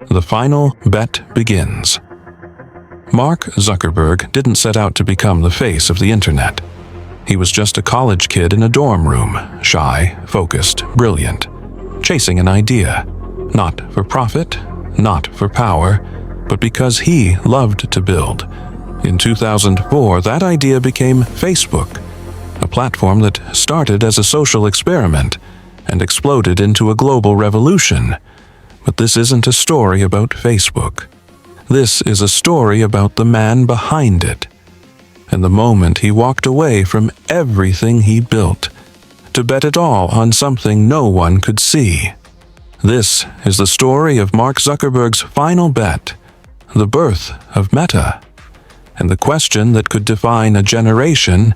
The final bet begins. Mark Zuckerberg didn't set out to become the face of the internet. He was just a college kid in a dorm room, shy, focused, brilliant, chasing an idea, not for profit, not for power, but because he loved to build. In 2004, that idea became Facebook, a platform that started as a social experiment and exploded into a global revolution. But this isn't a story about Facebook. This is a story about the man behind it, and the moment he walked away from everything he built to bet it all on something no one could see. This is the story of Mark Zuckerberg's final bet, the birth of Meta, and the question that could define a generation: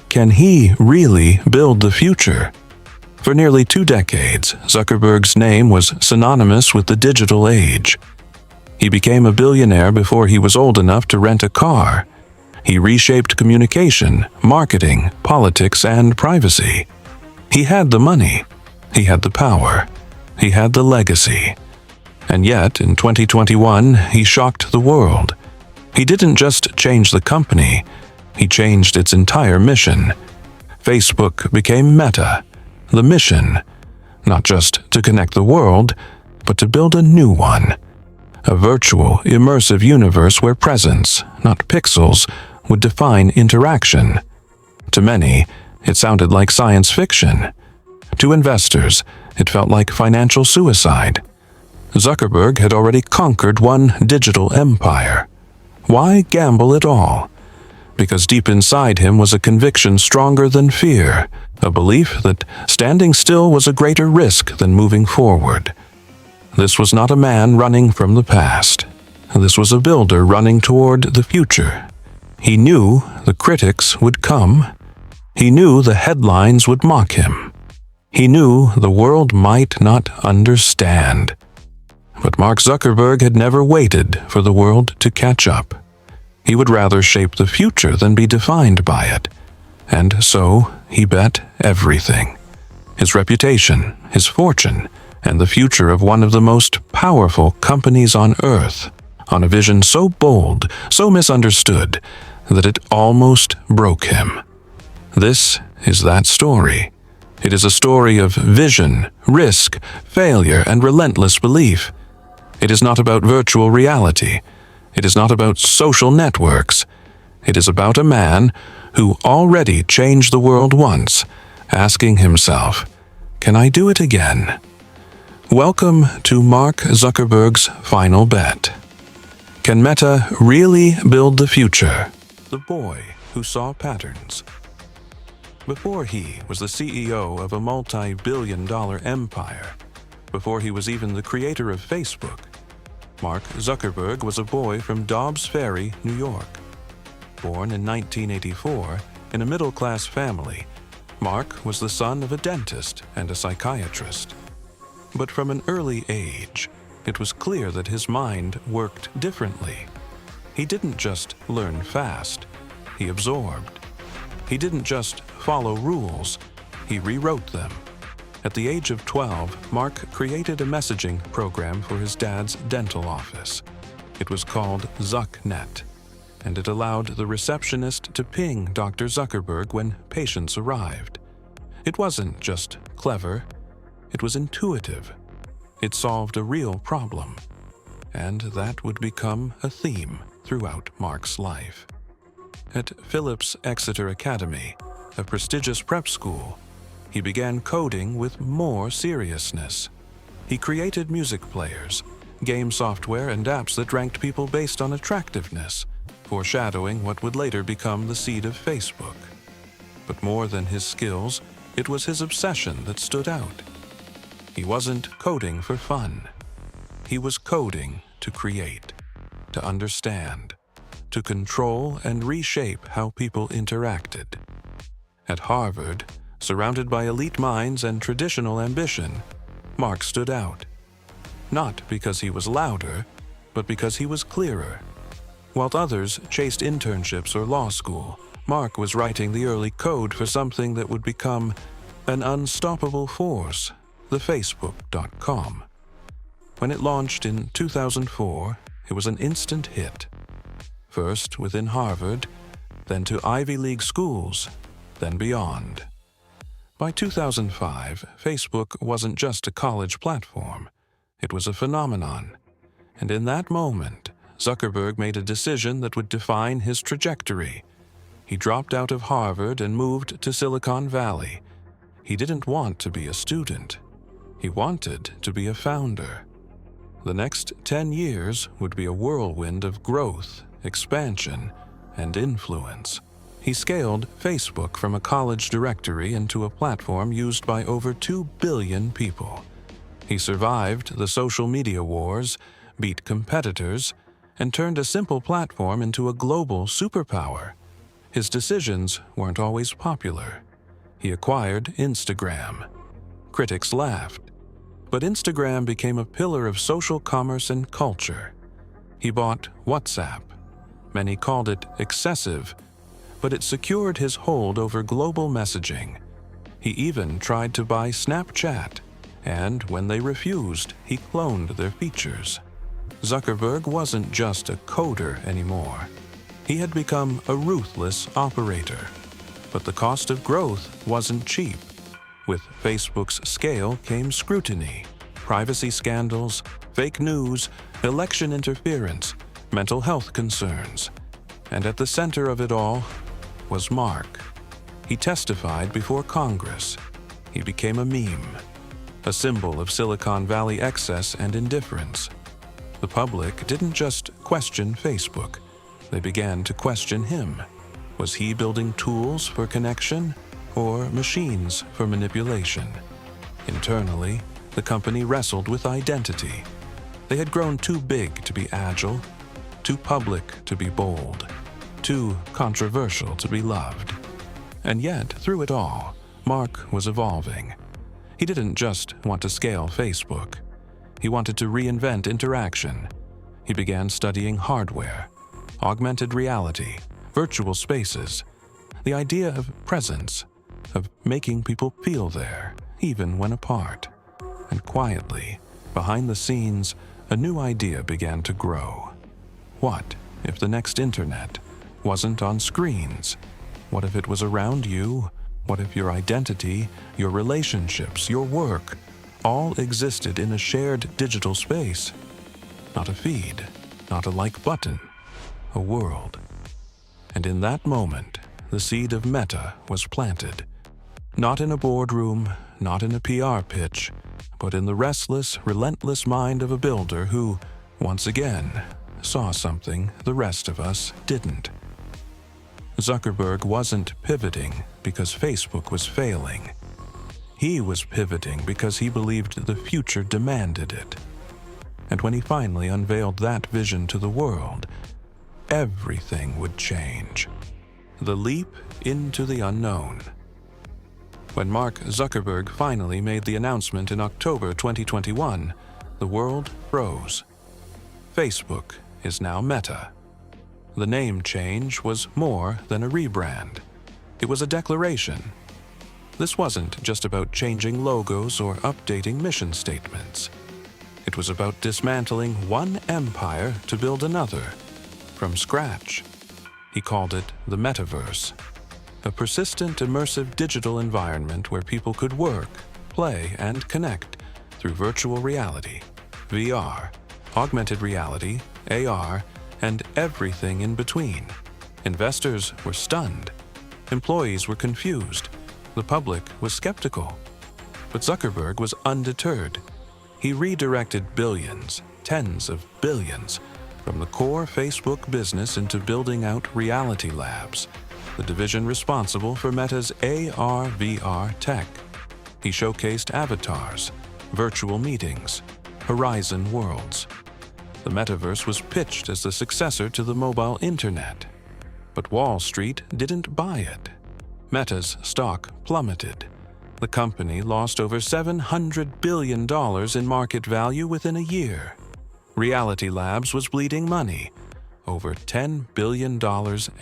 can he really build the future? For nearly 2 decades, Zuckerberg's name was synonymous with the digital age. He became a billionaire before he was old enough to rent a car. He reshaped communication, marketing, politics, and privacy. He had the money. He had the power. He had the legacy. And yet, in 2021, he shocked the world. He didn't just change the company, he changed its entire mission. Facebook became Meta, the mission, not just to connect the world, but to build a new one. A virtual, immersive universe where presence, not pixels, would define interaction. To many, it sounded like science fiction. To investors, it felt like financial suicide. Zuckerberg had already conquered one digital empire. Why gamble at all? Because deep inside him was a conviction stronger than fear, a belief that standing still was a greater risk than moving forward. This was not a man running from the past. This was a builder running toward the future. He knew the critics would come. He knew the headlines would mock him. He knew the world might not understand. But Mark Zuckerberg had never waited for the world to catch up. He would rather shape the future than be defined by it. And so he bet everything. His reputation, his fortune, and the future of one of the most powerful companies on Earth, on a vision so bold, so misunderstood, that it almost broke him. This is that story. It is a story of vision, risk, failure, and relentless belief. It is not about virtual reality. It is not about social networks. It is about a man who already changed the world once, asking himself, "Can I do it again?" Welcome to Mark Zuckerberg's final bet. Can Meta really build the future? The boy who saw patterns. Before he was the CEO of a multi-billion-dollar empire, before he was even the creator of Facebook, Mark Zuckerberg was a boy from Dobbs Ferry, New York. Born in 1984 in a middle-class family, Mark was the son of a dentist and a psychiatrist. But from an early age, it was clear that his mind worked differently. He didn't just learn fast, he absorbed. He didn't just follow rules, he rewrote them. At the age of 12, Mark created a messaging program for his dad's dental office. It was called ZuckNet, and it allowed the receptionist to ping Dr. Zuckerberg when patients arrived. It wasn't just clever, it was intuitive. It solved a real problem, and that would become a theme throughout Mark's life. At Phillips Exeter Academy, a prestigious prep school, he began coding with more seriousness. He created music players, game software, and apps that ranked people based on attractiveness, foreshadowing what would later become the seed of Facebook. But more than his skills, it was his obsession that stood out. He wasn't coding for fun. He was coding to create, to understand, to control and reshape how people interacted. At Harvard, surrounded by elite minds and traditional ambition, Mark stood out. Not because he was louder, but because he was clearer. While others chased internships or law school, Mark was writing the early code for something that would become an unstoppable force, the Facebook.com. When it launched in 2004, it was an instant hit. First within Harvard, then to Ivy League schools, then beyond. By 2005, Facebook wasn't just a college platform. It was a phenomenon. And in that moment, Zuckerberg made a decision that would define his trajectory. He dropped out of Harvard and moved to Silicon Valley. He didn't want to be a student. He wanted to be a founder. The next 10 years would be a whirlwind of growth, expansion, and influence. He scaled Facebook from a college directory into a platform used by over 2 billion people. He survived the social media wars, beat competitors, and turned a simple platform into a global superpower. His decisions weren't always popular. He acquired Instagram. Critics laughed. But Instagram became a pillar of social commerce and culture. He bought WhatsApp. Many called it excessive, but it secured his hold over global messaging. He even tried to buy Snapchat, and when they refused, he cloned their features. Zuckerberg wasn't just a coder anymore. He had become a ruthless operator. But the cost of growth wasn't cheap. With Facebook's scale came scrutiny, privacy scandals, fake news, election interference, mental health concerns. And at the center of it all was Mark. He testified before Congress. He became a meme, a symbol of Silicon Valley excess and indifference. The public didn't just question Facebook. They began to question him. Was he building tools for connection or machines for manipulation? Internally, the company wrestled with identity. They had grown too big to be agile, too public to be bold, too controversial to be loved. And yet, through it all, Mark was evolving. He didn't just want to scale Facebook. He wanted to reinvent interaction. He began studying hardware, augmented reality, virtual spaces, the idea of presence, of making people feel there, even when apart. And quietly, behind the scenes, a new idea began to grow. What if the next internet wasn't on screens? What if it was around you? What if your identity, your relationships, your work, all existed in a shared digital space? Not a feed, not a like button, a world. And in that moment, the seed of Meta was planted. Not in a boardroom, not in a PR pitch, but in the restless, relentless mind of a builder who, once again, saw something the rest of us didn't. Zuckerberg wasn't pivoting because Facebook was failing. He was pivoting because he believed the future demanded it. And when he finally unveiled that vision to the world, everything would change. The leap into the unknown. When Mark Zuckerberg finally made the announcement in October 2021, the world froze. Facebook is now Meta. The name change was more than a rebrand. It was a declaration. This wasn't just about changing logos or updating mission statements. It was about dismantling one empire to build another, from scratch. He called it the Metaverse, a persistent, immersive digital environment where people could work, play, and connect through virtual reality, VR, augmented reality, AR, and everything in between. Investors were stunned. Employees were confused. The public was skeptical. But Zuckerberg was undeterred. He redirected billions, tens of billions, from the core Facebook business into building out reality labs, the division responsible for Meta's AR/VR tech. He showcased avatars, virtual meetings, horizon worlds. The Metaverse was pitched as the successor to the mobile internet. But Wall Street didn't buy it. Meta's stock plummeted. The company lost over $700 billion in market value within a year. Reality Labs was bleeding money, over $10 billion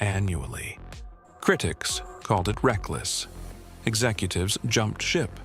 annually. Critics called it reckless. Executives jumped ship.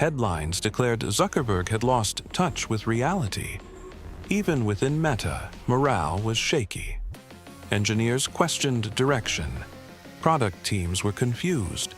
headlines declared Zuckerberg had lost touch with reality. Even within Meta, morale was shaky. Engineers questioned direction. Product teams were confused.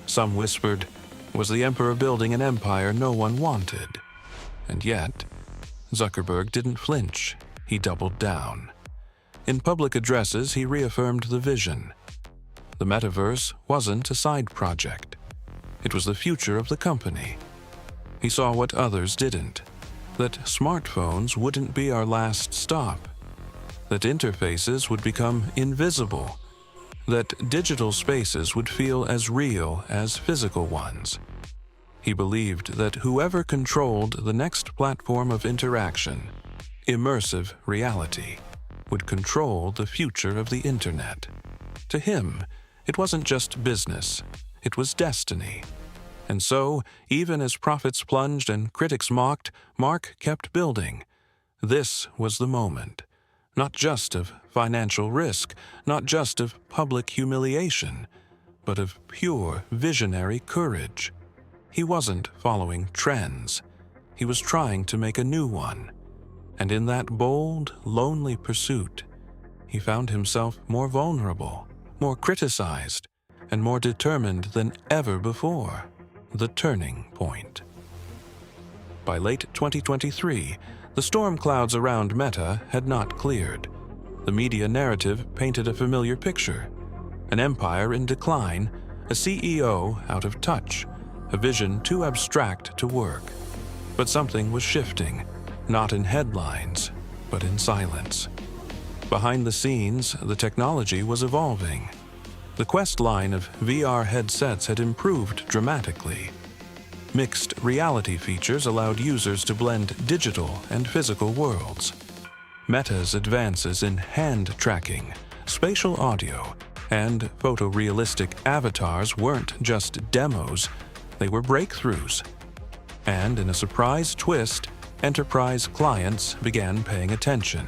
Some whispered, was the emperor building an empire no one wanted? And yet, Zuckerberg didn't flinch. He doubled down. In public addresses, he reaffirmed the vision. The Metaverse wasn't a side project. It was the future of the company. He saw what others didn't, that smartphones wouldn't be our last stop, that interfaces would become invisible, that digital spaces would feel as real as physical ones. He believed that whoever controlled the next platform of interaction, immersive reality, would control the future of the internet. To him, it wasn't just business, it was destiny. And so, even as profits plunged and critics mocked, Mark kept building. This was the moment. Not just of financial risk, not just of public humiliation, but of pure visionary courage. He wasn't following trends. He was trying to make a new one. And in that bold, lonely pursuit, he found himself more vulnerable, more criticized, and more determined than ever before. The turning point. By late 2023, the storm clouds around Meta had not cleared. The media narrative painted a familiar picture. An empire in decline, a CEO out of touch, a vision too abstract to work. But something was shifting, not in headlines, but in silence. Behind the scenes, the technology was evolving. The Quest line of VR headsets had improved dramatically. Mixed reality features allowed users to blend digital and physical worlds. Meta's advances in hand tracking, spatial audio, and photorealistic avatars weren't just demos, they were breakthroughs. And in a surprise twist, enterprise clients began paying attention.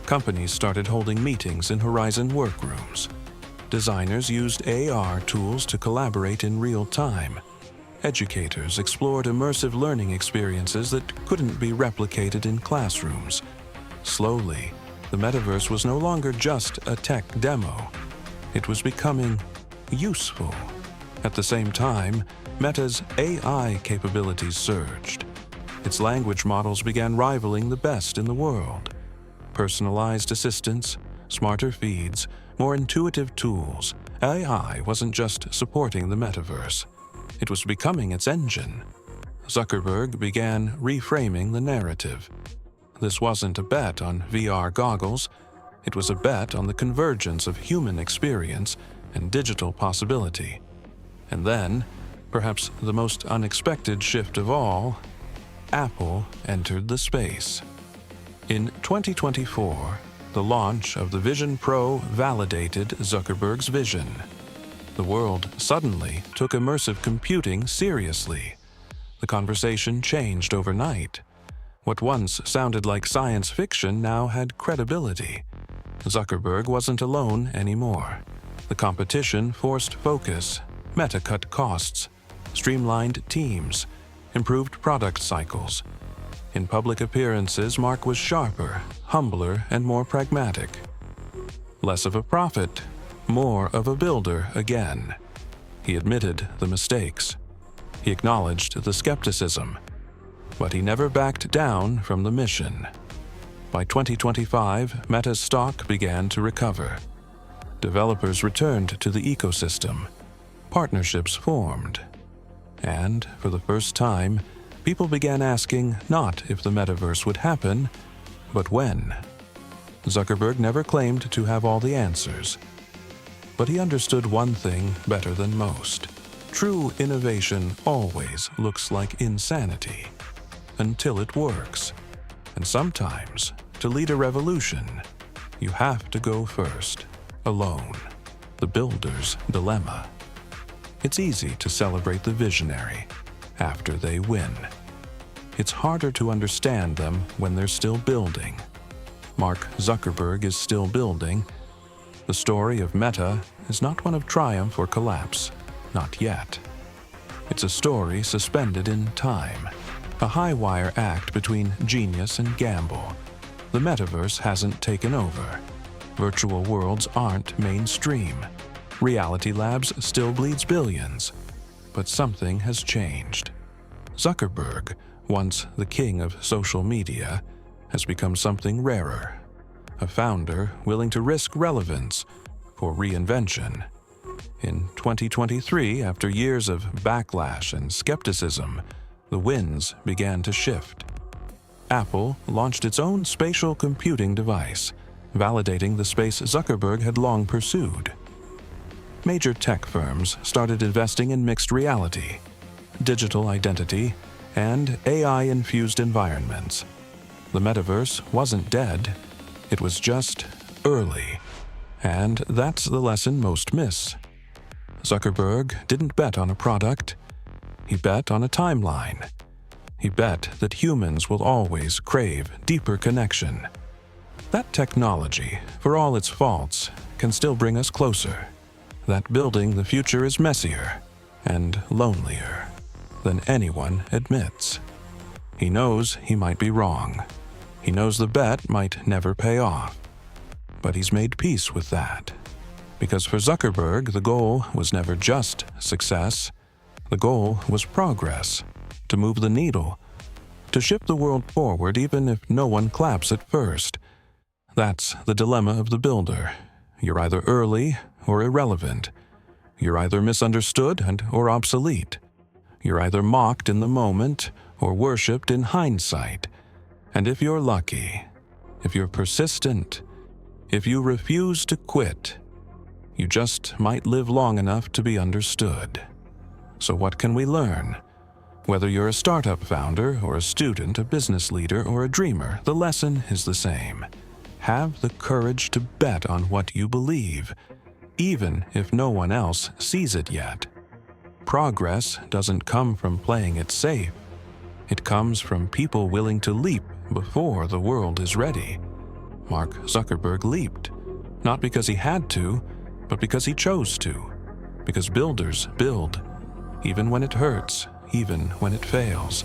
Companies started holding meetings in Horizon workrooms. Designers used AR tools to collaborate in real time. Educators explored immersive learning experiences that couldn't be replicated in classrooms. Slowly, the Metaverse was no longer just a tech demo. It was becoming useful. At the same time, Meta's AI capabilities surged. Its language models began rivaling the best in the world. Personalized assistants, smarter feeds, more intuitive tools. AI wasn't just supporting the Metaverse. It was becoming its engine. Zuckerberg began reframing the narrative. This wasn't a bet on VR goggles. It was a bet on the convergence of human experience and digital possibility. And then, perhaps the most unexpected shift of all, Apple entered the space. In 2024, the launch of the Vision Pro validated Zuckerberg's vision. The world suddenly took immersive computing seriously. The conversation changed overnight. What once sounded like science fiction now had credibility. Zuckerberg wasn't alone anymore. The competition forced focus. Meta cut costs, streamlined teams, improved product cycles. In public appearances, Mark was sharper, humbler, and more pragmatic. Less of a prophet, more of a builder again. He admitted the mistakes. He acknowledged the skepticism. But he never backed down from the mission. By 2025, Meta's stock began to recover. Developers returned to the ecosystem. Partnerships formed. And, for the first time, people began asking not if the Metaverse would happen, but when. Zuckerberg never claimed to have all the answers. But he understood one thing better than most. True innovation always looks like insanity, until it works. And sometimes, to lead a revolution, you have to go first, alone. The builder's dilemma. It's easy to celebrate the visionary after they win. It's harder to understand them when they're still building. Mark Zuckerberg is still building. The story of Meta is not one of triumph or collapse, not yet. It's a story suspended in time, a high-wire act between genius and gamble. The metaverse hasn't taken over. Virtual worlds aren't mainstream. Reality Labs still bleeds billions. But something has changed. Zuckerberg, once the king of social media, has become something rarer. A founder willing to risk relevance for reinvention. In 2023, after years of backlash and skepticism, the winds began to shift. Apple launched its own spatial computing device, validating the space Zuckerberg had long pursued. Major tech firms started investing in mixed reality, digital identity, and AI-infused environments. The metaverse wasn't dead, it was just early. And that's the lesson most miss. Zuckerberg didn't bet on a product, he bet on a timeline. He bet that humans will always crave deeper connection. That technology, for all its faults, can still bring us closer. That building the future is messier and lonelier than anyone admits. He knows he might be wrong. He knows the bet might never pay off. But he's made peace with that. Because for Zuckerberg, the goal was never just success. The goal was progress, to move the needle, to shift the world forward even if no one claps at first. That's the dilemma of the builder. You're either early or irrelevant. You're either misunderstood or obsolete. You're either mocked in the moment or worshipped in hindsight. And if you're lucky, if you're persistent, if you refuse to quit, you just might live long enough to be understood. So what can we learn? Whether you're a startup founder or a student, a business leader, or a dreamer, the lesson is the same. Have the courage to bet on what you believe, even if no one else sees it yet. Progress doesn't come from playing it safe. It comes from people willing to leap before the world is ready. Mark Zuckerberg leaped, not because he had to, but because he chose to. Because builders build, even when it hurts, even when it fails,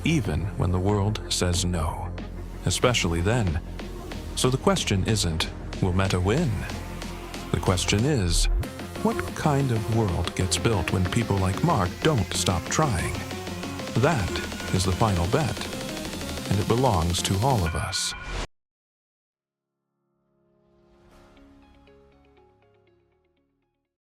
even when the world says no, especially then. So the question isn't, will Meta win? The question is, what kind of world gets built when people like Mark don't stop trying? That is the final bet, and it belongs to all of us.